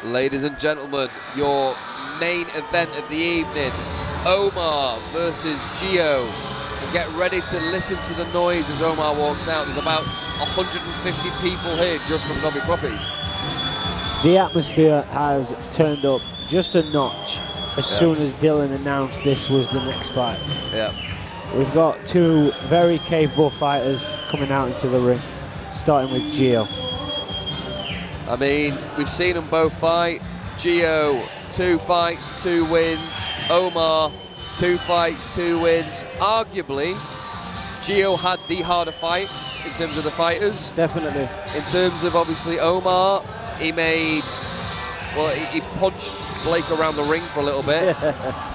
Ladies and gentlemen, your main event of the evening, Omar versus Gio. And get ready to listen to the noise as Omar walks out. There's about 150 people here just from Novvi Properties. The atmosphere has turned up just a notch as soon as Dylan announced this was the next fight. Yeah. We've got two very capable fighters coming out into the ring, starting with Gio. I mean, we've seen them both fight. Gio, 2 fights, 2 wins. Omar, 2 fights, 2 wins. Arguably, Gio had the harder fights in terms of the fighters. Definitely. In terms of, obviously, Omar, he punched Blake around the ring for a little bit.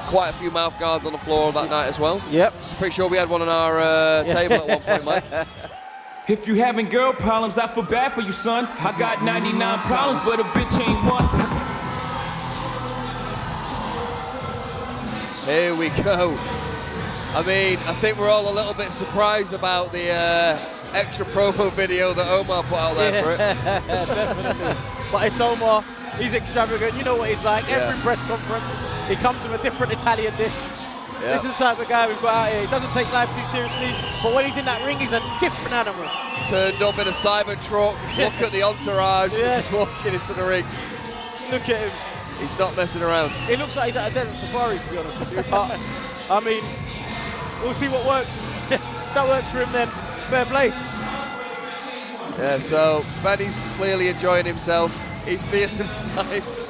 Quite a few mouth guards on the floor that night as well. Yep. Pretty sure we had one on our table at one point, Mike. If you having girl problems, I feel bad for you, son. I got 99 problems, but a bitch ain't one. Here we go. I mean, I think we're all a little bit surprised about the extra promo video that Omar put out there for it. Definitely. But it's Omar. He's extravagant. You know what he's like. Yeah. Every press conference, he comes with a different Italian dish. Yeah. This is the type of guy we've got out here. He doesn't take life too seriously, but when he's in that ring, he's a different animal. Turned up in a cyber truck. Look at the entourage. Yes. Just walking into the ring. Look at him. He's not messing around. He looks like he's at a desert safari, to be honest with you. But, I mean, we'll see what works. If that works for him, then fair play. Yeah, so Benny's clearly enjoying himself. He's feeling nice.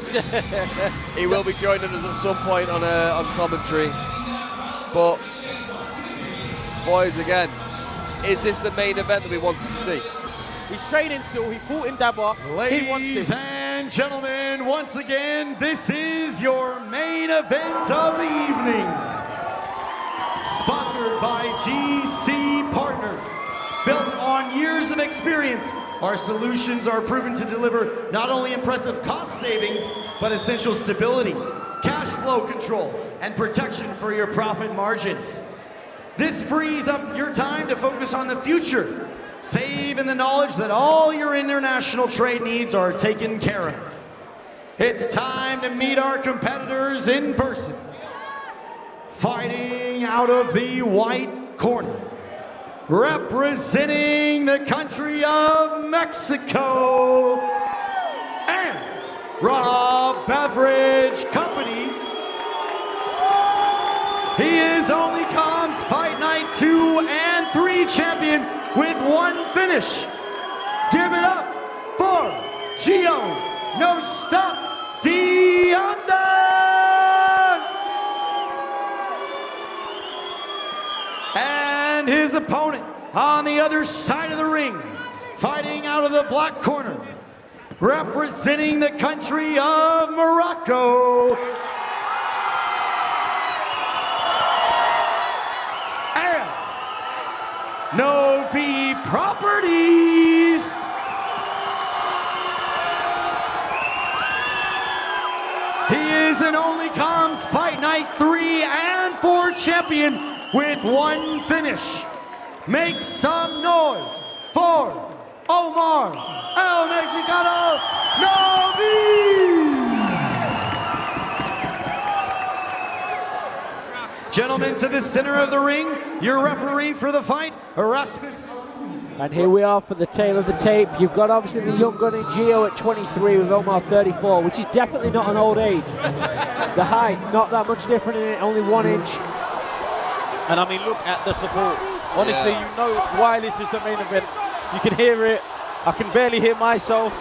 He will be joining us at some point on commentary. But, boys, again, is this the main event that we wanted to see? He's training still. He fought in Daba. He wants this. Ladies and gentlemen, once again, this is your main event of the evening. Sponsored by GC Partners. Built on years of experience, our solutions are proven to deliver not only impressive cost savings, but essential stability, cash flow control, and protection for your profit margins. This frees up your time to focus on the future, save in the knowledge that all your international trade needs are taken care of. It's time to meet our competitors in person. Fighting out of the white corner, representing the country of Mexico and Raw Beverage Company. He is Onlycom's Fight Night 2 and 3 champion with 1 finish. Give it up for Gio No Stop Deonda! And his opponent on the other side of the ring, fighting out of the black corner, representing the country of Morocco, and Novvi Properties. He is an Onlycom's Fight Night 3 and 4 champion with 1 finish. Make some noise for Omar El Mexicano Novvi! Gentlemen, to the center of the ring, your referee for the fight, Erasmus. And here we are for the tail of the tape. You've got obviously the young gun in Gio at 23 with Omar 34, which is definitely not an old age. The height, not that much different in it, only 1 inch. And I mean, look at the support. Honestly, you know why this is the main event. You can hear it. I can barely hear myself.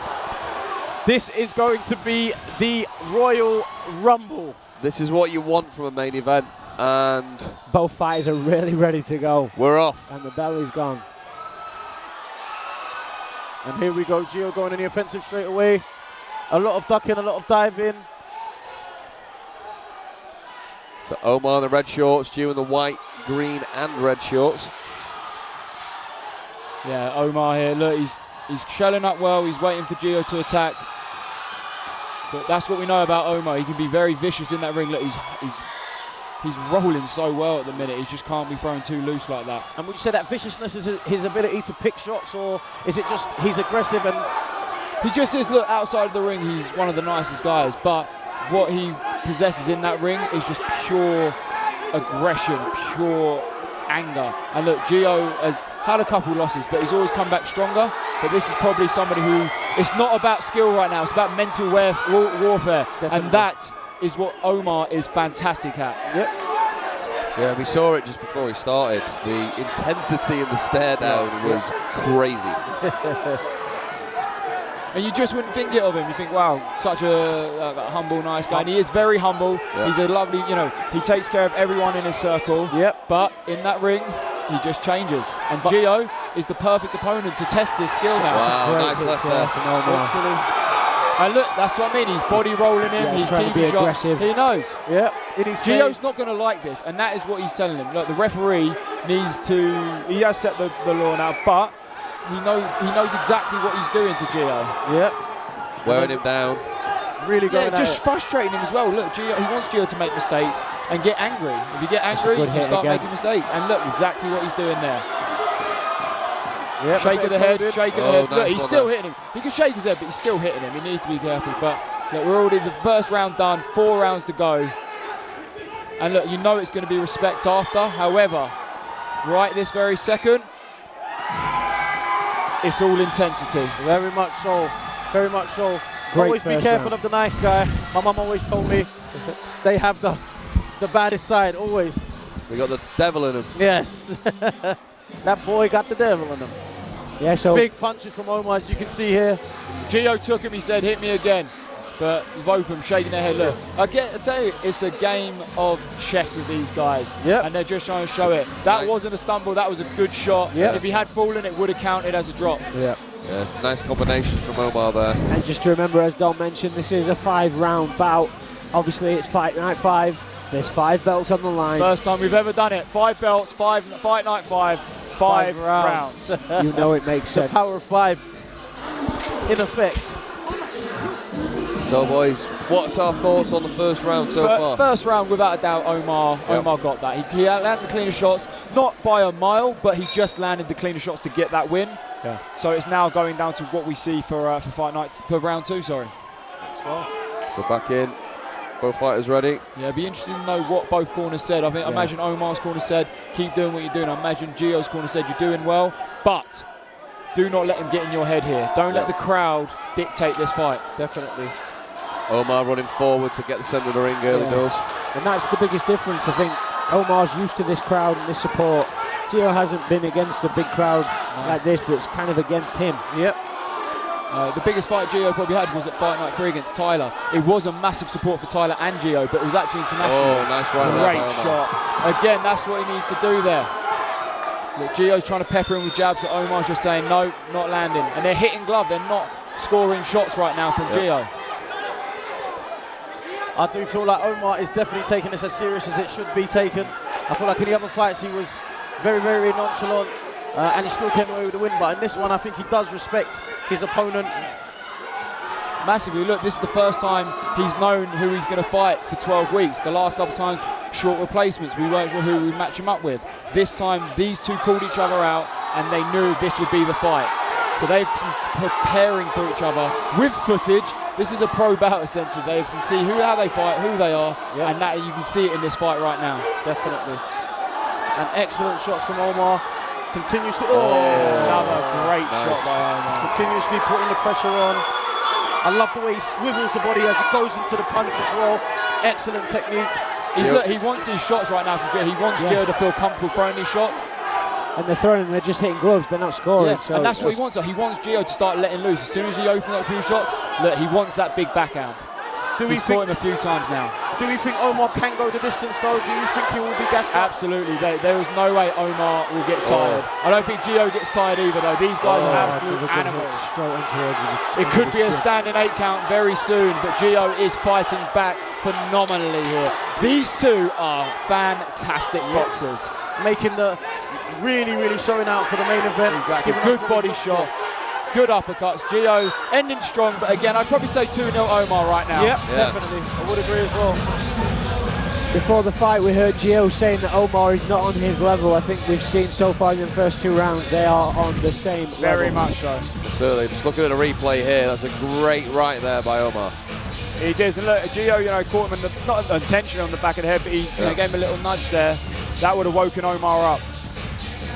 This is going to be the Royal Rumble. This is what you want from a main event, and both fighters are really ready to go. We're off. And the bell is gone. And here we go, Gio going in the offensive straight away. A lot of ducking, a lot of diving. So Omar in the red shorts, Gio in the white, green and red shorts. Yeah, Omar here, look, he's shelling up well, he's waiting for Gio to attack. But that's what we know about Omar, he can be very vicious in that ring. Look, he's rolling so well at the minute, he just can't be thrown too loose like that. And would you say that viciousness is his ability to pick shots, or is it just he's aggressive and He just is, look, outside of the ring, he's one of the nicest guys, but what he possesses in that ring is just pure aggression, pure anger. And look, Gio has had a couple losses, but he's always come back stronger. But this is probably somebody who, it's not about skill right now, it's about mental warfare. Definitely. And that is what Omar is fantastic at. Yep. Yeah, we saw it just before he started. The intensity in the stare down was crazy. And you just wouldn't think it of him. You think, wow, such a humble, nice guy. And he is very humble. Yep. He's a lovely, he takes care of everyone in his circle. Yep. But in that ring, he just changes. And Gio is the perfect opponent to test his skill now. Wow, nice left there. from Omar. And look, that's what I mean. He's body rolling him. Yeah, he's trying to keeping be shots. aggressive. He knows. Yep. It is Gio's not going to like this, and that is what he's telling him. Look, the referee needs to. He has set the law now, but he knows exactly what he's doing to Gio. Yep. Wearing him down. Really going Yeah, just frustrating him as well. Look, Gio, he wants Gio to make mistakes and get angry. If you get angry, good you hit start again. making mistakes. And look, exactly what he's doing there. Yep, Shake of the head, shake of the head. nice Look, he's one still there. hitting him. He can shake his head, but he's still hitting him. He needs to be careful. But look, we're already the first round done, 4 rounds to go. And look, you know it's going to be respect after. However, right this very second, it's all intensity. Very much so. Very much so. Great Always be first careful round. of the nice guy. My mum always told me they have the baddest side, always. We got the devil in him. Yes. That boy got the devil in him. Yeah, so Big punches from Omar, as you can see here. Gio took him, he said, hit me again. But both of them shaking their head. Look, I tell you, it's a game of chess with these guys. Yep. And they're just trying to show it. That Right. wasn't a stumble, that was a good shot. Yep. If he had fallen, it would have counted as a drop. yeah. Yeah, it's a nice combination from Omar there. And just to remember, as Don mentioned, this is a 5-round bout. Obviously, it's Fight Night 5. There's 5 belts on the line. First time we've ever done it. 5 belts, Fight Night 5, 5 rounds. You know it makes The sense. power of 5 in effect. So, boys, what's our thoughts on the first round so far? First round, without a doubt, Omar got that. He landed the cleaner shots, not by a mile, but he just landed the cleaner shots to get that win. Yeah. So it's now going down to what we see for Fight Night, for round 2, sorry. So back in, both fighters ready. Yeah, it'd be interesting to know what both corners said. I think, I imagine Omar's corner said, keep doing what you're doing. I imagine Gio's corner said, you're doing well, but do not let him get in your head here. Don't let the crowd dictate this fight. Definitely. Omar running forward to get the centre of the ring early doors. And that's the biggest difference. I think Omar's used to this crowd and this support. Gio hasn't been against a big crowd like this that's kind of against him. Yep. The biggest fight Gio probably had was at Fight Night 3 against Tyler. It was a massive support for Tyler and Gio, but it was actually international. Oh, nice right there Great by Omar. shot. Again, that's what he needs to do there. Look, Gio's trying to pepper him with jabs, but Omar's just saying, no, not landing. And they're hitting glove, they're not scoring shots right now from Gio. I do feel like Omar is definitely taking this as serious as it should be taken. I feel like in the other fights he was very, very nonchalant and he still came away with the win. But in this one, I think he does respect his opponent. Massively. Look, this is the first time he's known who he's going to fight for 12 weeks. The last couple of times, short replacements. We weren't sure who we'd match him up with. This time, these two called each other out and they knew this would be the fight. So they've been preparing for each other with footage. This is a pro bout essentially. They can see how they fight, who they are, and that you can see it in this fight right now. Definitely. And excellent shots from Omar. Continuously, Another great shot by Omar. continuously putting the pressure on. I love the way he swivels the body as it goes into the punch as well. Excellent technique. He wants these shots right now from Gio. He wants Gio to feel comfortable throwing these shots. And they're throwing them, they're just hitting gloves, they're not scoring. Yeah, So and that's what he wants. He wants Gio to start letting loose. As soon as he opens up a few shots, look, he wants that big backhand. He's caught him a few times now. Do we think Omar can go the distance though? Do you think he will be gassed up? Absolutely. There is no way Omar will get tired. I don't think Gio gets tired either though. These guys are absolute animals. Straight on towards him. It could be a standing 8 count very soon, but Gio is fighting back phenomenally here. These two are fantastic boxers. Making the really showing out for the main event. Exactly. Giving Good us body really shots, good uppercuts. Gio ending strong, but again, I'd probably say 2-0 Omar right now. Yep, definitely. I would agree as well. Before the fight, we heard Gio saying that Omar is not on his level. I think we've seen so far in the first 2 rounds, they are on the same Very level. much so. Certainly, just looking at a replay here, that's a great right there by Omar. He did, and look, Gio, caught him not intentionally on the back of the head, but he gave him a little nudge there. That would have woken Omar up.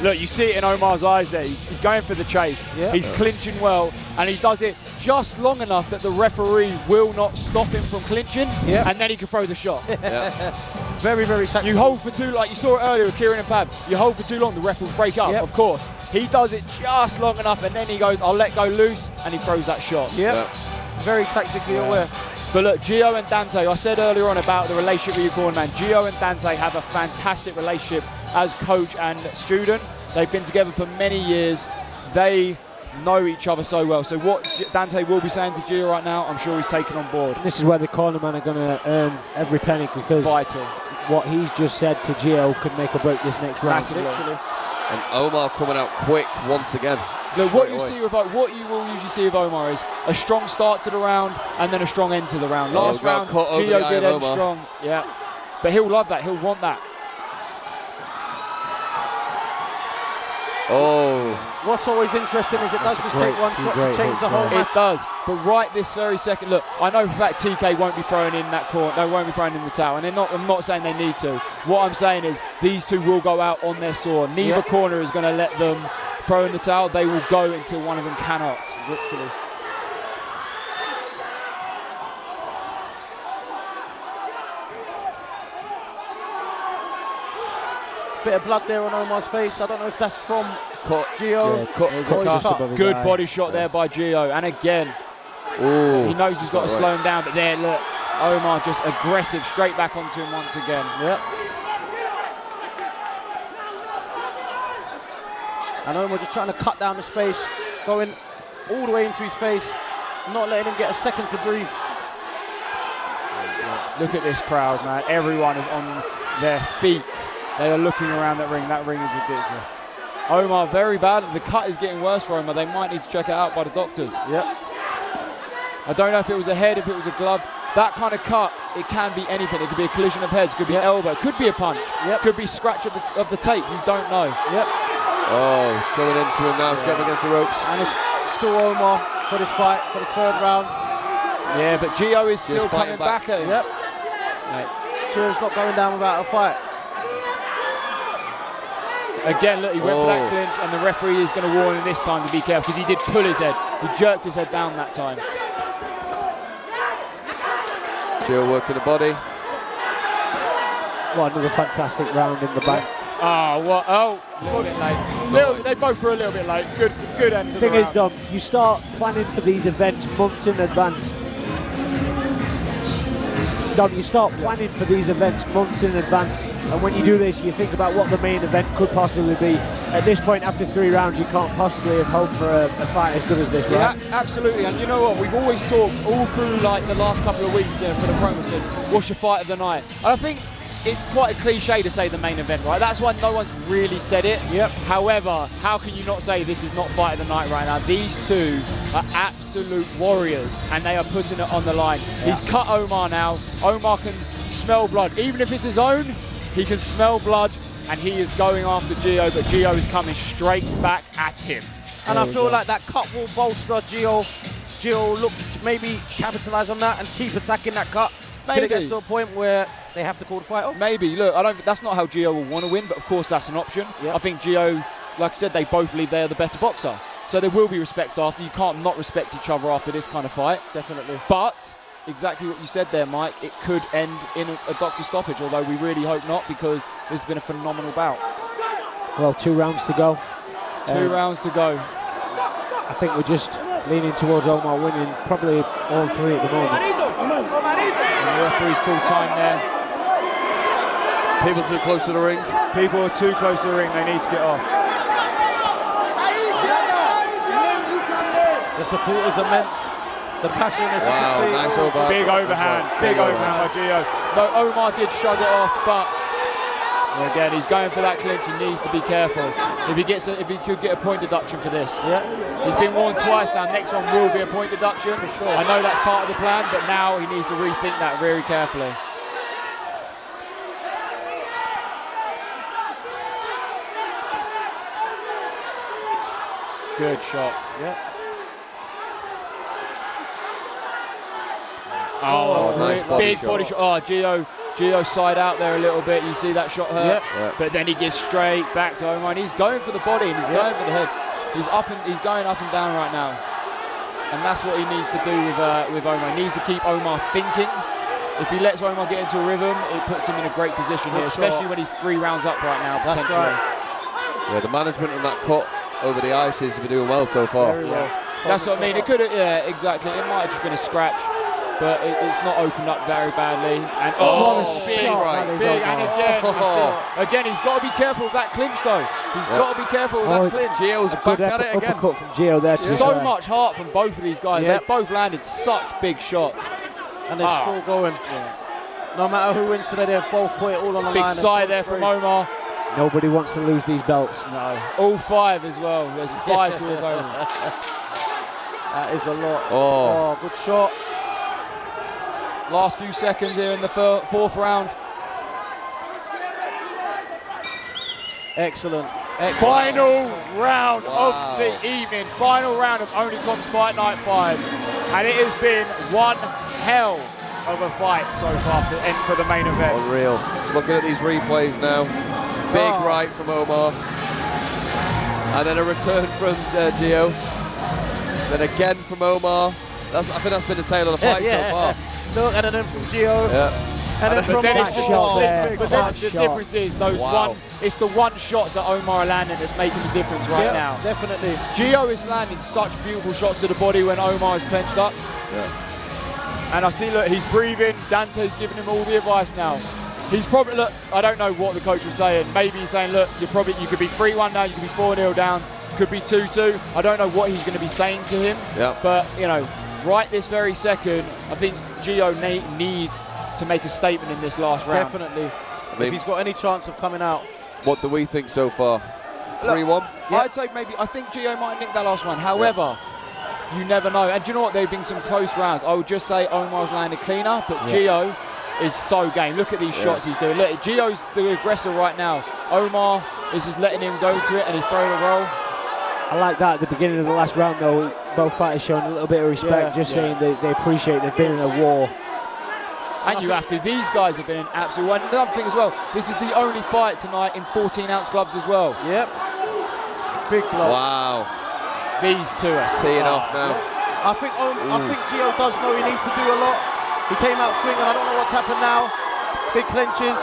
Look, you see it in Omar's eyes there. He's going for the chase. Yep. He's clinching well, and he does it just long enough that the referee will not stop him from clinching, and then he can throw the shot. Very, very tactical. You hold for too, like you saw it earlier with Kieran and Pab, you hold for too long, the ref will break up, of course. He does it just long enough, and then he goes, I'll let go loose, and he throws that shot. Very tactically aware. But look, Gio and Dante, I said earlier on about the relationship with your corner man. Gio and Dante have a fantastic relationship as coach and student. They've been together for many years. They know each other so well. So what Dante will be saying to Gio right now, I'm sure he's taken on board. This is where the cornermen are going to earn every penny, because vital. What he's just said to Gio could make or break this next round. Literally. And Omar coming out quick once again. Look, what you will usually see with Omar is a strong start to the round and then a strong end to the round. Last round, Gio did end strong. Yeah, but he'll love that. He'll want that. Oh. What's always interesting is it does just take one shot to change the whole match. It does, but right this very second, look, I know for a fact TK won't be throwing in that corner, they won't be throwing in the towel, and I'm not saying they need to. What I'm saying is these two will go out on their sword. Neither corner is going to let them throw in the towel. They will go until one of them cannot, literally. Bit of blood there on Omar's face. I don't know if that's from Gio. Good body shot there by Gio. And again, he knows he's got to slow him down. But there, look, Omar just aggressive, straight back onto him once again. Yep. And Omar just trying to cut down the space, going all the way into his face, not letting him get a second to breathe. Look at this crowd, man. Everyone is on their feet. They are looking around that ring. That ring is ridiculous. Omar, very bad. The cut is getting worse for Omar. They might need to check it out by the doctors. Yep. I don't know if it was a head, if it was a glove. That kind of cut, it can be anything. It could be a collision of heads, could be an elbow, could be a punch, could be scratch of the tape. You don't know. Yep. Oh, he's coming into him now. He's getting against the ropes. And it's still Omar for this fight, for the third round. Yeah, but Gio is still coming back at him. Yep. Gio's not going down without a fight. Again, look, he went for that clinch, and the referee is going to warn him this time to be careful, because he did pull his head. He jerked his head down that time. Gio working the body. Well, another fantastic round in the back. Oh, what? Oh, a little bit late. They both were a little bit late. Good end. The thing is, Dom, you start planning for these events months in advance. You start planning for these events months in advance, and when you do this, you think about what the main event could possibly be. At this point, after 3 rounds, you can't possibly have hoped for a fight as good as this, right? Yeah, absolutely. And you know what? We've always talked all through like the last couple of weeks there for the promotion. What's your fight of the night? And I think it's quite a cliche to say the main event, right? That's why no one's really said it. Yep. However, how can you not say this is not fight of the night right now? These two are absolute warriors, and they are putting it on the line. Yeah. He's cut Omar now. Omar can smell blood. Even if it's his own, he can smell blood, and he is going after Gio, but Gio is coming straight back at him. And I feel like that cut will bolster Gio. Gio will look to maybe capitalise on that and keep attacking that cut. Till it gets to a point where they have to call the fight off. Maybe. Look, I don't. That's not how Gio will want to win, but of course that's an option. Yep. I think Gio, like I said, they both believe they are the better boxer. So there will be respect after. You can't not respect each other after this kind of fight. Definitely. But exactly what you said there, Mike, it could end in a doctor stoppage, although we really hope not, because this has been a phenomenal bout. Well, 2 rounds to go. 2 rounds to go. I think we're just leaning towards Omar winning probably all 3 at the moment. And the referee's called time there. People too close to the ring. People are too close to the ring. They need to get off. The support is immense. The passion, as you can see. Nice overhand. Big overhand. Big overhand by Gio. No, Omar did shrug it off, but again, he's going for that clinch. He needs to be careful. If he could get a point deduction for this. Yeah. He's been warned twice now. Next one will be a point deduction. For sure. I know that's part of the plan, but now he needs to rethink that very carefully. Good shot. Yeah. Oh, nice big body shot. Oh, Gio side out there a little bit. You see that shot hurt, but then he gives straight back to Omar, and he's going for the body and he's going for the head. He's going up and down right now, and that's what he needs to do with Omar. He needs to keep Omar thinking. If he lets Omar get into a rhythm, it puts him in a great position here, especially when he's 3 rounds up right now, potentially. Right. Yeah, the management in that cut over the ice seems to be doing well so far. Very well. That's what I mean. It could have, exactly. It might have just been a scratch, but it's not opened up very badly. And big, and again, he's got to be careful with that clinch though. He's got to be careful with that clinch. Gio's back at it again. Uppercut from Gio there. So much heart from both of these guys. They both landed such big shots. And they're still going. No matter who wins today, they've both put it all on the line. Big sigh there from Omar. Nobody wants to lose these belts. No. All 5 as well. There's 5 to a vote. That is a lot. Oh, good shot. Last few seconds here in the 4th round. Excellent. Final round of the evening. Final round of Only Comms Fight Night 5. And it has been one hell of a fight so far for the main event. Unreal. Just looking at these replays now. Big right from Omar. And then a return from Gio. Then again from Omar. I think that's been the tail of the fight so far. Look, and then from Gio. Yeah. And then from Omar. But then the difference is it's the one shots that Omar are landing that's making the difference right now. Definitely. Gio is landing such beautiful shots to the body when Omar is clenched up. Yeah. And I see, look, he's breathing. Dante's giving him all the advice now. He's probably, look, I don't know what the coach was saying. Maybe he's saying, look, you could be 3-1 down, you could be 4-0 down, could be 2-2. I don't know what he's going to be saying to him. Yeah. But, right this very second, I think Gio needs to make a statement in this last round. Definitely. If he's got any chance of coming out. What do we think so far? 3-1? I'd say I think Gio might nick that last round. However, you never know. And do you know what? There have been some close rounds. I would just say Omar's landed cleaner, but Gio is so game. Look at these shots he's doing. Look, Gio's the aggressor right now. Omar is just letting him go to it, and he's throwing a roll. I like that at the beginning of the last round, though. Both fighters showing a little bit of respect, saying they appreciate they've been in a war. And you have to. These guys have been in absolute war. And another thing as well, this is the only fight tonight in 14-ounce gloves as well. Yep. Big gloves. Wow. These two are teeing off now. I think Gio does know he needs to do a lot. He came out swinging. I don't know what's happened now. Big clenches.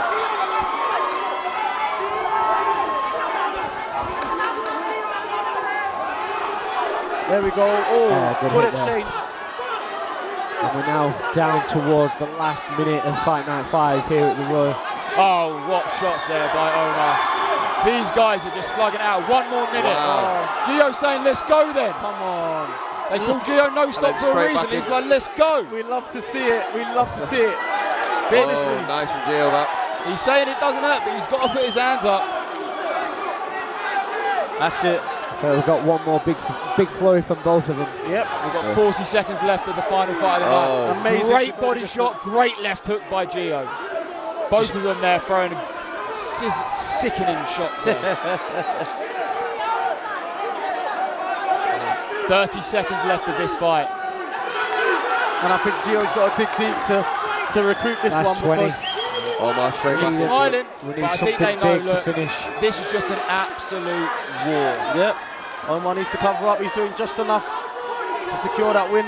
There we go. Good exchange. And we're now down towards the last minute of Fight Night 5 here at the Royal. Oh, what shots there by Omar. These guys are just slugging out. 1 more minute. Wow. Gio saying, let's go then. Come on. They call Gio no stop for a reason. He's like, let's go. We love to see it. We love to see it. Nice from Gio that. He's saying it doesn't hurt, but he's got to put his hands up. That's it. So we've got one more big flurry from both of them. Yep. We've got 40 seconds left of the final fight of the night. Amazing. Great body shot, great left hook by Gio. Both of them there throwing sickening shots there. 30 seconds left of this fight. And I think Gio's got to dig deep to recruit this That's one 20. because Omar straight He's back. smiling, We but need I think something they know, big look, to finish. this is just an absolute war. Yep. Omar needs to cover up. He's doing just enough to secure that win.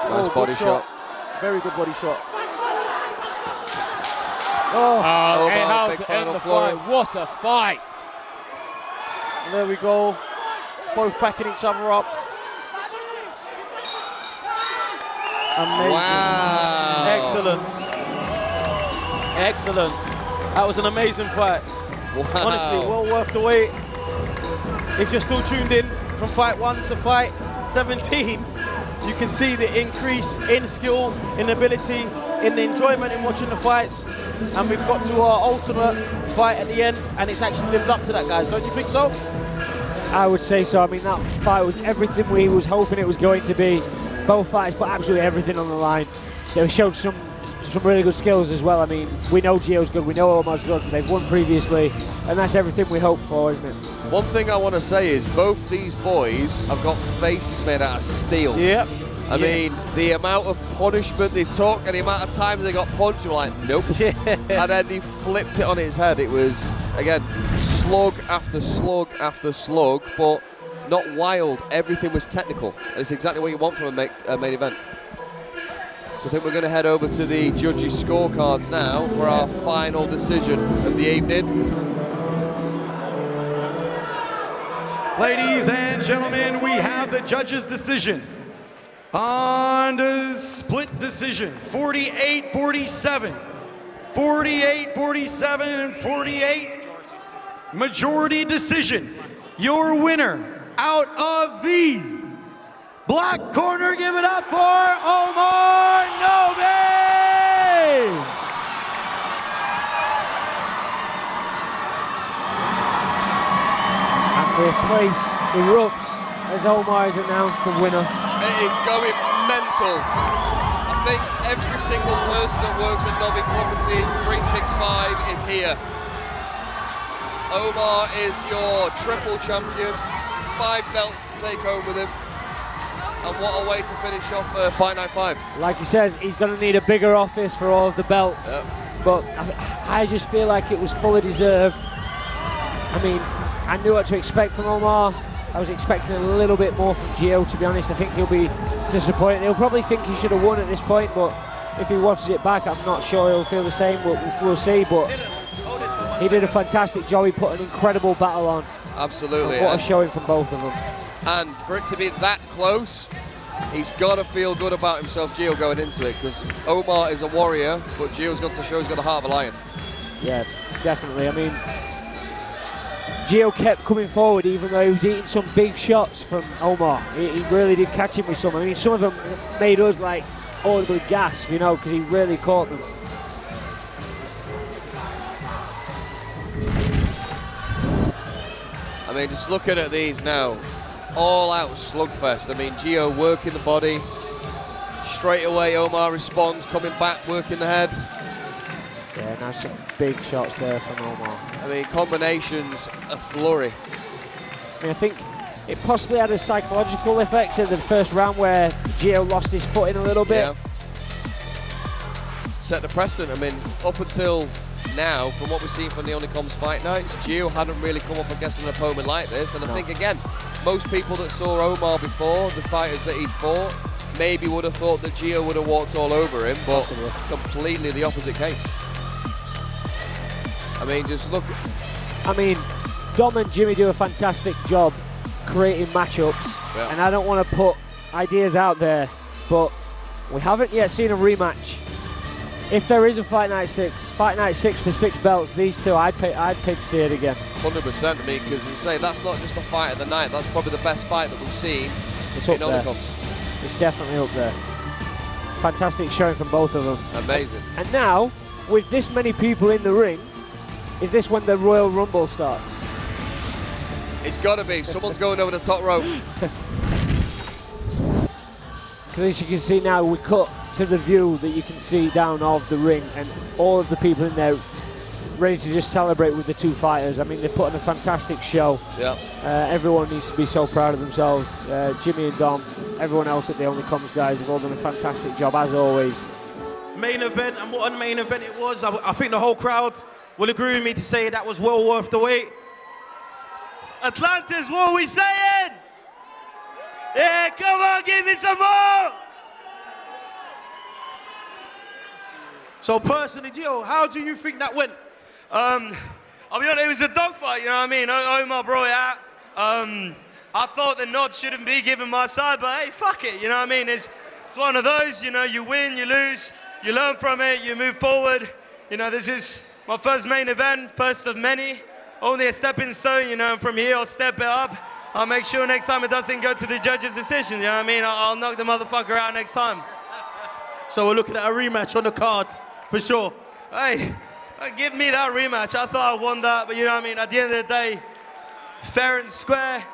Nice body shot. Very good body shot. And how big to end final the flurry. fight. What a fight. And there we go. Both backing each other up. Amazing. Wow. Excellent. That was an amazing fight. Wow. Honestly, well worth the wait. If you're still tuned in from fight 1 to fight 17, you can see the increase in skill, in ability, in the enjoyment in watching the fights. And we've got to our ultimate fight at the end, and it's actually lived up to that, guys. Don't you think so? I would say so. I mean, that fight was everything we was hoping it was going to be. Both fights put absolutely everything on the line. They showed some really good skills as well. I mean, we know Gio's good, we know Omar's good, they've won previously, and that's everything we hope for, isn't it? One thing I want to say is both these boys have got faces made out of steel. Yep. I mean, the amount of punishment they took and the amount of times they got punched, were like, nope. And then he flipped it on his head. It was, again, slug after slug after slug, but not wild. Everything was technical. And it's exactly what you want from a main event. So I think we're going to head over to the judges' scorecards now for our final decision of the evening. Ladies and gentlemen, we have the judges' decision. On the split decision, 48-47, 48-47, and 48. Majority decision. Your winner out of the black corner, give it up for Omar Novvi! And the place erupts as Omar is announced the winner. It is going mental. I think every single person that works at Novvi Properties 365 is here. Omar is your triple champion, 5 belts to take home with him. And what a way to finish off Fight Night 5. Like he says, he's going to need a bigger office for all of the belts. Yep. But I just feel like it was fully deserved. I mean, I knew what to expect from Omar. I was expecting a little bit more from Gio, to be honest. I think he'll be disappointed. He'll probably think he should have won at this point, but if he watches it back, I'm not sure he'll feel the same. We'll see, but he did a fantastic job. He put an incredible battle on. Absolutely. And what a showing from both of them. And for it to be that close, he's got to feel good about himself, Gio, going into it, because Omar is a warrior, but Gio's got to show he's got the heart of a lion. Yeah, definitely. I mean, Gio kept coming forward even though he was eating some big shots from Omar. He really did catch him with some. I mean, some of them made us like audibly gasp, you know, because he really caught them. I mean, just looking at these now, all out slugfest. I mean, Gio working the body. Straight away, Omar responds, coming back, working the head. Yeah, now some big shots there from Omar. I mean, combinations, a flurry. I mean, I think it possibly had a psychological effect in the first round where Gio lost his footing a little bit. Yeah. Set the precedent. I mean, up until now, from what we've seen from the Onlycoms fight nights, Gio hadn't really come up against an opponent like this. And I think, again, most people that saw Omar before, the fighters that he'd fought, maybe would have thought that Gio would have walked all over him, but completely the opposite case. I mean, just look. I mean, Dom and Jimmy do a fantastic job creating matchups, and I don't want to put ideas out there, but we haven't yet seen a rematch. If there is a Fight Night 6 for 6 belts, these two, I'd pay to see it again. 100%. I mean, because as I say, that's not just a fight of the night. That's probably the best fight that we've seen in Onlycoms. It's definitely up there. Fantastic showing from both of them. Amazing. And now, with this many people in the ring, is this when the Royal Rumble starts? It's got to be. Someone's going over the top rope. Because as you can see now, we cut to the view that you can see down of the ring, and all of the people in there ready to just celebrate with the two fighters. I mean, they put on a fantastic show. Yeah. Everyone needs to be so proud of themselves. Jimmy and Dom, everyone else at the Onlycoms guys have all done a fantastic job, as always. Main event, and what a main event it was. I think the whole crowd will agree with me to say that was well worth the wait. Atlantis, what are we saying? Yeah, come on, give me some more! So personally, Gio, how do you think that went? I'll be honest, it was a dogfight, you know what I mean? Omar brought it out. I thought the nod shouldn't be given my side, but hey, fuck it, you know what I mean? It's one of those, you know, you win, you lose, you learn from it, you move forward. You know, this is my first main event, first of many. Only a stepping stone, you know, and from here I'll step it up. I'll make sure next time it doesn't go to the judge's decision, you know what I mean? I'll knock the motherfucker out next time. So we're looking at a rematch on the cards, for sure. Hey, give me that rematch. I thought I won that, but you know what I mean? At the end of the day, fair and square,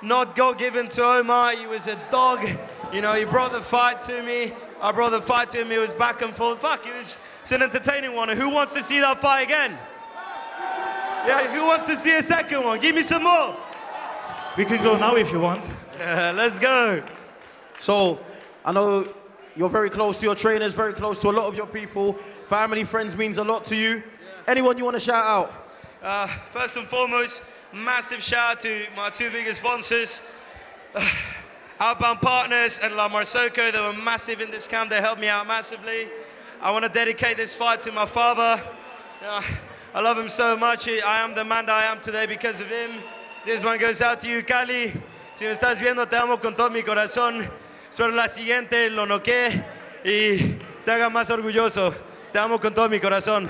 not God-given to Omar. He was a dog. You know, he brought the fight to me. I brought the fight to him. It was back and forth. Fuck, it's an entertaining one. And who wants to see that fight again? Yeah, who wants to see a second one? Give me some more. We can go now if you want. Let's go. So I know you're very close to your trainers, very close to a lot of your people. Family, friends means a lot to you. Yeah. Anyone you want to shout out? First and foremost, massive shout out to my two biggest sponsors, Outbound Partners and La Marsoko. They were massive in this camp. They helped me out massively. I want to dedicate this fight to my father. I love him so much. I am the man that I am today because of him. This one goes out to you, Cali. Si me estás viendo, te amo con todo mi corazón. Espero la siguiente lo noquee y te haga más orgulloso. Te amo con todo mi corazón.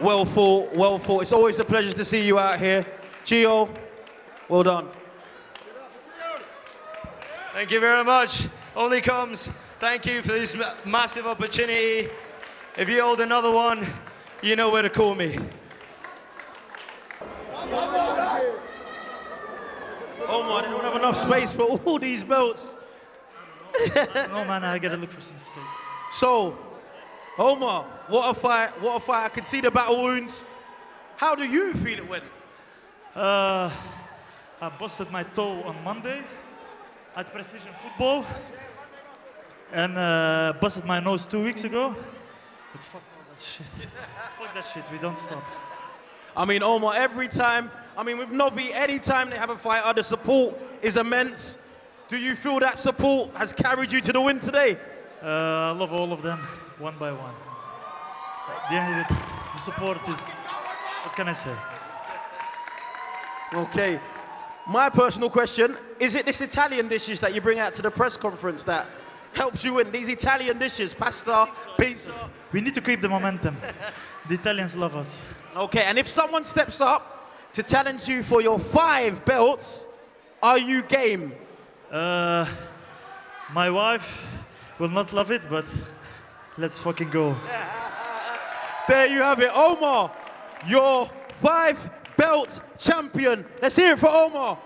Well fought, well fought. It's always a pleasure to see you out here. Gio, well done. Thank you very much. Only comes. Thank you for this massive opportunity. If you hold another one, you know where to call me. Omar, they don't have enough space for all these belts. No, man, I gotta look for some space. So, Omar, what a fight, what a fight. I can see the battle wounds. How do you feel it went? I busted my toe on Monday at Precision Football and busted my nose 2 weeks ago. But fuck all that shit. Fuck that shit, we don't stop. I mean, Omar, every time, with Novvi, any time they have a fight, the support is immense. Do you feel that support has carried you to the win today? I love all of them, one by one. The support is, what can I say? Okay. My personal question, is it this Italian dishes that you bring out to the press conference that helps you win? These Italian dishes, pasta, pizza? We need to keep the momentum. The Italians love us. Okay, and if someone steps up to challenge you for your 5 belts, are you game? My wife will not love it, but let's fucking go. There you have it, Omar, your 5 belt champion. Let's hear it for Omar.